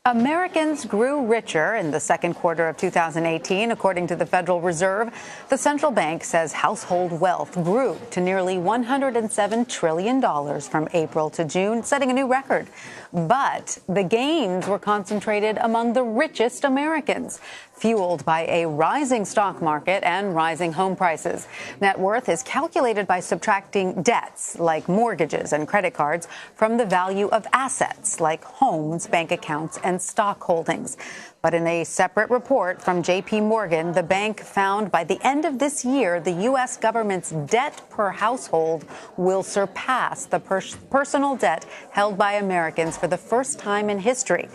Americans grew richer in the second quarter of 2018, according to the Federal Reserve. The central bank says household wealth grew to nearly $107 trillion from April to June, setting a new record. But the gains were concentrated among the richest Americans, fueled by a rising stock market and rising home prices. Net worth is calculated by subtracting debts like mortgages and credit cards from the value of assets like homes, bank accounts, and stock holdings. But in a separate report from J.P. Morgan, the bank found by the end of this year, the U.S. government's debt per household will surpass the personal debt held by Americans for the first time in history.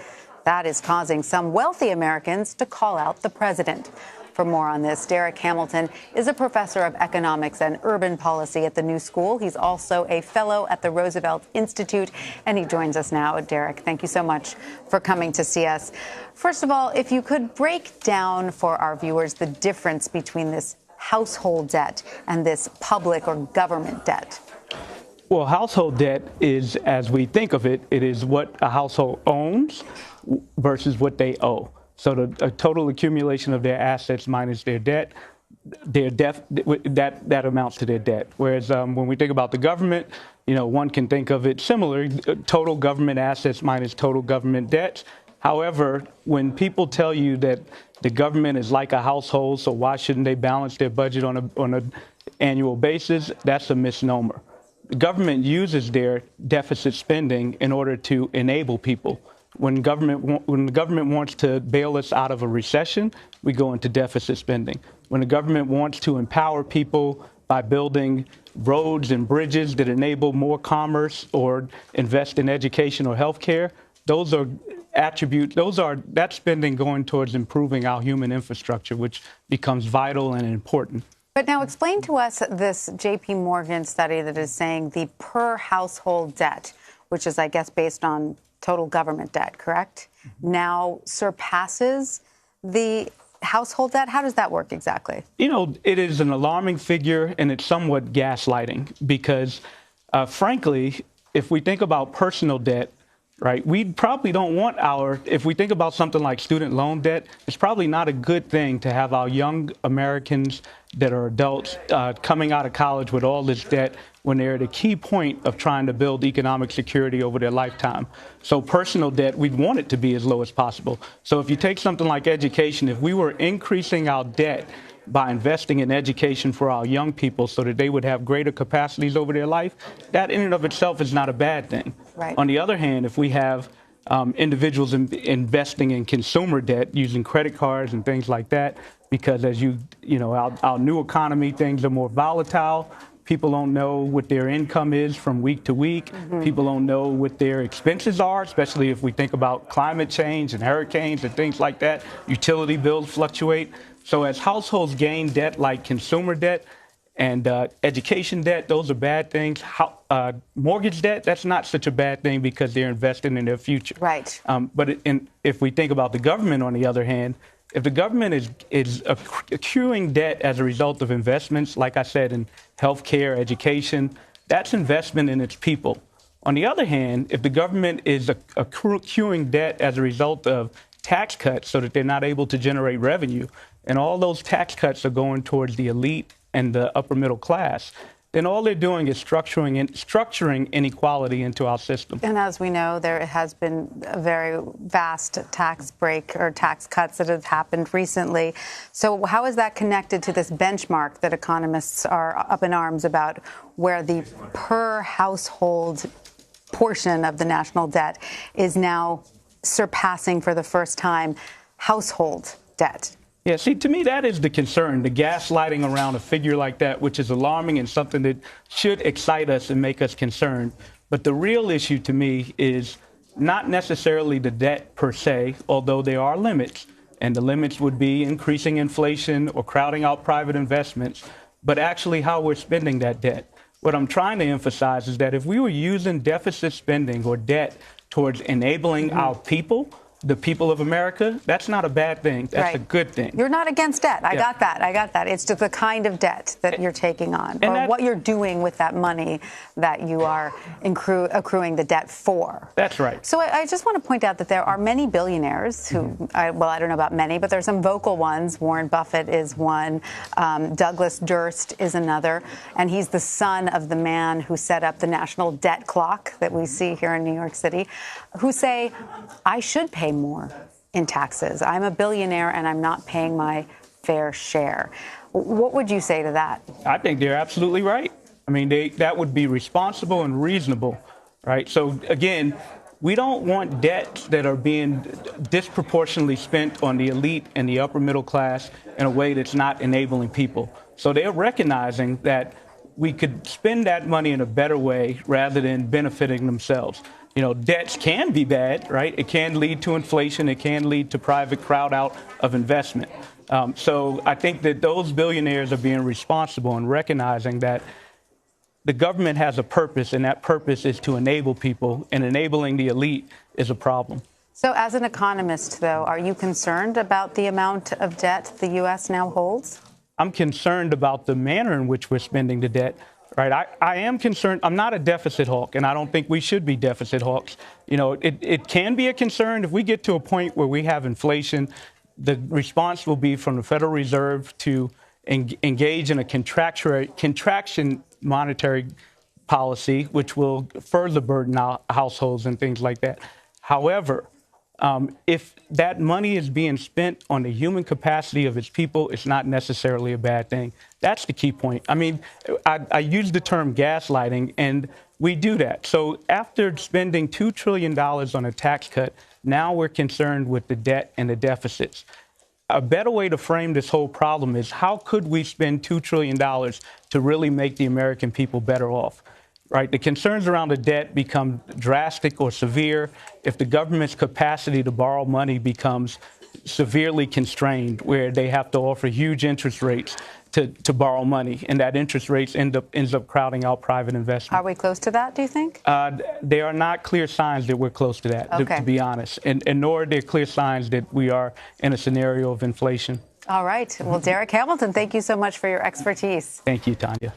That is causing some wealthy Americans to call out the president. For more on this, Darrick Hamilton is a professor of economics and urban policy at the New School. He's also a fellow at the Roosevelt Institute, and he joins us now. Darrick, thank you so much for coming to see us. First of all, if you could break down for our viewers the difference between this household debt and this public or government debt. Well, household debt is, as we think of it, it is what a household owns versus what they owe. So the total accumulation of their assets minus their debt, that amounts to their debt. Whereas when we think about the government, one can think of it similar, total government assets minus total government debts. However, when people tell you that the government is like a household, so why shouldn't they balance their budget on an annual basis, that's a misnomer. The government uses their deficit spending in order to enable people. When the government wants to bail us out of a recession, we go into deficit spending. When the government wants to empower people by building roads and bridges that enable more commerce or invest in education or healthcare, those are attributes, that's spending going towards improving our human infrastructure, which becomes vital and important. But now explain to us this J.P. Morgan study that is saying the per household debt, which is, I guess, based on total government debt, correct? Now surpasses the household debt? How does that work exactly? It is an alarming figure, and it's somewhat gaslighting because, frankly, if we think about personal debt, right, we probably don't want if we think about something like student loan debt, it's probably not a good thing to have our young Americans that are adults coming out of college with all this debt when they're at a key point of trying to build economic security over their lifetime. So personal debt, we'd want it to be as low as possible. So if you take something like education, if we were increasing our debt by investing in education for our young people so that they would have greater capacities over their life, that in and of itself is not a bad thing. Right. On the other hand, if we have individuals investing in consumer debt using credit cards and things like that, because as our new economy, things are more volatile. People don't know what their income is from week to week. People don't know what their expenses are, especially if we think about climate change and hurricanes and things like that. Utility bills fluctuate. So as households gain debt like consumer debt and education debt, those are bad things. Mortgage debt, that's not such a bad thing because they're investing in their future. Right. But if we think about the government, on the other hand, if the government is accruing debt as a result of investments, like I said, in healthcare, education, that's investment in its people. On the other hand, if the government is accruing debt as a result of tax cuts so that they're not able to generate revenue, and all those tax cuts are going towards the elite and the upper middle class, then all they're doing is structuring inequality into our system. And as we know, there has been a very vast tax break or tax cuts that have happened recently. So how is that connected to this benchmark that economists are up in arms about, where the per household portion of the national debt is now surpassing for the first time household debt? Yeah, see, to me, that is the concern, the gaslighting around a figure like that, which is alarming and something that should excite us and make us concerned. But the real issue to me is not necessarily the debt per se, although there are limits, and the limits would be increasing inflation or crowding out private investments, but actually how we're spending that debt. What I'm trying to emphasize is that if we were using deficit spending or debt towards enabling our people, the people of America, that's not a bad thing. That's a good thing. You're not against debt. I got that. It's just the kind of debt that you're taking on, or what you're doing with that money that you are accruing the debt for. That's right. So I just want to point out that there are many billionaires who, I don't know about many, but there's some vocal ones. Warren Buffett is one. Douglas Durst is another. And he's the son of the man who set up the national debt clock that we see here in New York City, who say, I should pay more in taxes. I'm a billionaire and I'm not paying my fair share. What would you say to that? I think they're absolutely right. I mean, that would be responsible and reasonable, right? So, again, we don't want debts that are being disproportionately spent on the elite and the upper middle class in a way that's not enabling people. So they're recognizing that we could spend that money in a better way rather than benefiting themselves. You know, debts can be bad, right? It can lead to inflation. It can lead to private crowd out of investment. So I think that those billionaires are being responsible and recognizing that the government has a purpose, and that purpose is to enable people, and enabling the elite is a problem. So as an economist, though, are you concerned about the amount of debt the U.S. now holds? I'm concerned about the manner in which we're spending the debt. Right. I am concerned. I'm not a deficit hawk, and I don't think we should be deficit hawks. You know, it can be a concern if we get to a point where we have inflation. The response will be from the Federal Reserve to engage in a contraction monetary policy, which will further burden our households and things like that. However, if that money is being spent on the human capacity of its people, it's not necessarily a bad thing. That's the key point. I mean, I use the term gaslighting, and we do that. So after spending $2 trillion on a tax cut, now we're concerned with the debt and the deficits. A better way to frame this whole problem is, how could we spend $2 trillion to really make the American people better off? Right. The concerns around the debt become drastic or severe if the government's capacity to borrow money becomes severely constrained, where they have to offer huge interest rates to borrow money, and that interest rates ends up crowding out private investment. Are we close to that, do you think? There are not clear signs that we're close to that, to be honest, and nor are there clear signs that we are in a scenario of inflation. All right. Well, Darrick Hamilton, thank you so much for your expertise. Thank you, Tanya.